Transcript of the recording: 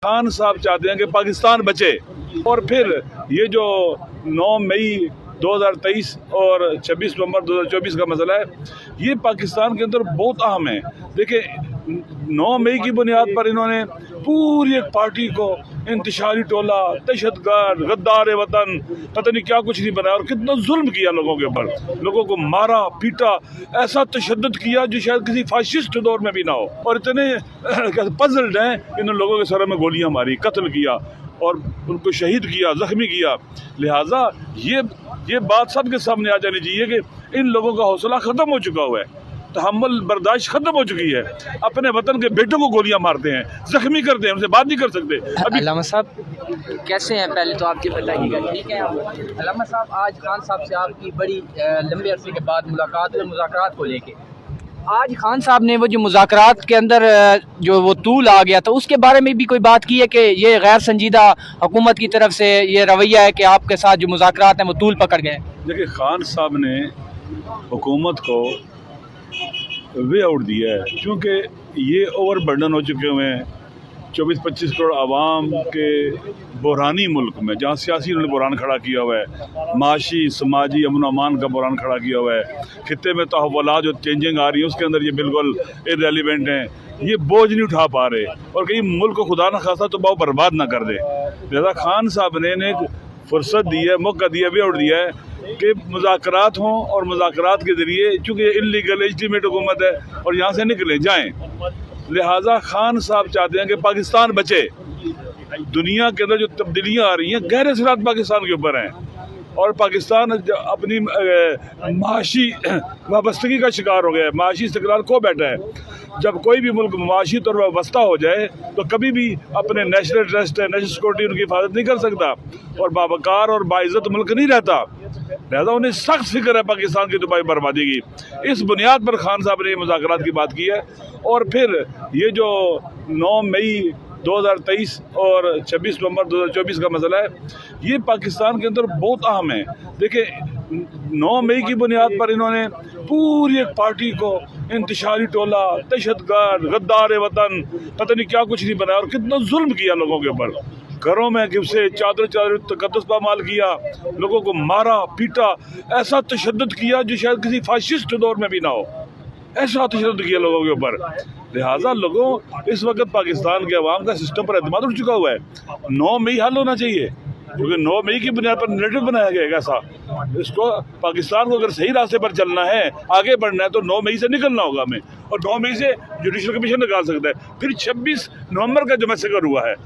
खान साहब चाहते हैं कि पाकिस्तान बचे। और फिर ये जो 9 मई 2023 और 26 नवंबर 2024 का मसला है, ये पाकिस्तान के अंदर बहुत अहम है। देखिए 9 मई की बुनियाद पर इन्होंने पूरी एक पार्टी को इंतशारी टोला, दहशतगर्द, गद्दार वतन, पता नहीं क्या कुछ नहीं बनाया, और कितना जुल्म किया लोगों के ऊपर, लोगों को मारा पीटा, ऐसा तशद्दुद किया जो शायद किसी फाशिस्ट दौर में भी ना हो। और इतने पजल्ड हैं, इन लोगों के सर में गोलियां मारी, कत्ल किया और उनको शहीद किया, जख्मी किया। लिहाजा ये बात सबके सामने आ जानी चाहिए कि इन लोगों का हौसला ख़त्म हो चुका हुआ है, तहम्मुल बर्दाश्त ख़त्म हो चुकी है। अपने वतन के बेटों को गोलियां मारते हैं, जख्मी करते हैं, उनसे बात नहीं कर सकते। अल्लामा साहब कैसे हैं? पहले तो आप ये बताइएगा। ठीक है अल्लामा साहब, आज खान साहब से आपकी बड़ी लंबे अरसे के बाद मुलाकात हुई मुज़ाकरात को लेके। आज खान साहब ने वो जो मुज़ाकरात के अंदर जो वो तूल आ गया था, उसके बारे में भी कोई बात की है कि ये गैर संजीदा हुकूमत की तरफ से ये रवैया है कि आपके साथ जो मुज़ाकरात हैं वो तूल पकड़ गए? देखिए खान साहब ने हुकूमत को वे आउट दिया है, क्योंकि ये ओवर बर्डन हो चुके हुए हैं 24-25 करोड़ आवाम के बहरानी मुल्क में, जहाँ सियासी उन्होंने बहरान खड़ा किया हुआ है, माशी समाजी अमन अमान का बहरान खड़ा किया हुआ है, खित्ते में तहव्वुलात जो चेंजिंग आ रही है उसके अंदर ये बिल्कुल इररेलेवेंट हैं, ये बोझ नहीं उठा पा रहे, और कहीं मुल्क को खुदा न खासा तो बहुत बर्बाद ना कर दे। लिहाजा खान साहब ने एक फुर्सत दी है, मौका दिया, वे आउट दिया है कि मुज़ाकरात हों, और मुज़ाकरात के ज़रिए चूँकि इल्लीगल लेजिटिमेट हुकूमत है और यहाँ से निकले जाएँ। लिहाजा खान साहब चाहते हैं कि पाकिस्तान बचे। दुनिया के अंदर जो तब्दीलियाँ आ रही हैं गहरे असरात पाकिस्तान के ऊपर हैं, और पाकिस्तान अपनी माशी वाबस्तगी का शिकार हो गया है, माशी इस्तिक़रार खो बैठा है। जब कोई भी मुल्क माशी तौर पर वाबस्ता हो जाए तो कभी भी अपने नेशनल इंटरेस्ट है, नेशनल सिक्योरिटी उनकी हिफाजत नहीं कर सकता, और बावकार और बाइज़्ज़त मुल्क नहीं रहता। लिहाजा उन्हें सख्त फिक्र है पाकिस्तान की तबाही बर्बादी की। इस बुनियाद पर खान साहब ने मुज़ाकरात की बात की है। और फिर ये जो 9 मई 2023 और 26 नवंबर 2024 का मसला है, ये पाकिस्तान के अंदर बहुत अहम है। देखिए 9 मई की बुनियाद पर इन्होंने पूरी एक पार्टी को इंतशारी टोला, दहशतगर्द, गद्दार वतन, पता नहीं क्या कुछ नहीं बनाया, और कितना जुल्म किया लोगों के ऊपर, घरों में गिफ्से चादर तकद्दुस पामाल किया, लोगों को मारा पीटा, ऐसा तशद्दुद किया जो शायद किसी फाशिस्ट दौर में भी ना हो, ऐसा तशद्दुद किया लोगों के ऊपर। लिहाजा लोगों इस वक्त पाकिस्तान के अवाम का सिस्टम पर एतमाद उठ चुका हुआ है। 9 मई हल होना चाहिए, क्योंकि 9 मई की बुनियाद पर नैरेटिव बनाया गया है ऐसा। इसको पाकिस्तान को अगर सही रास्ते पर चलना है, आगे बढ़ना है, तो 9 मई से निकलना होगा हमें, और 9 मई से जुडिशल कमीशन निकाल सकता है, फिर 26 नवंबर का जो मैसेकर हुआ है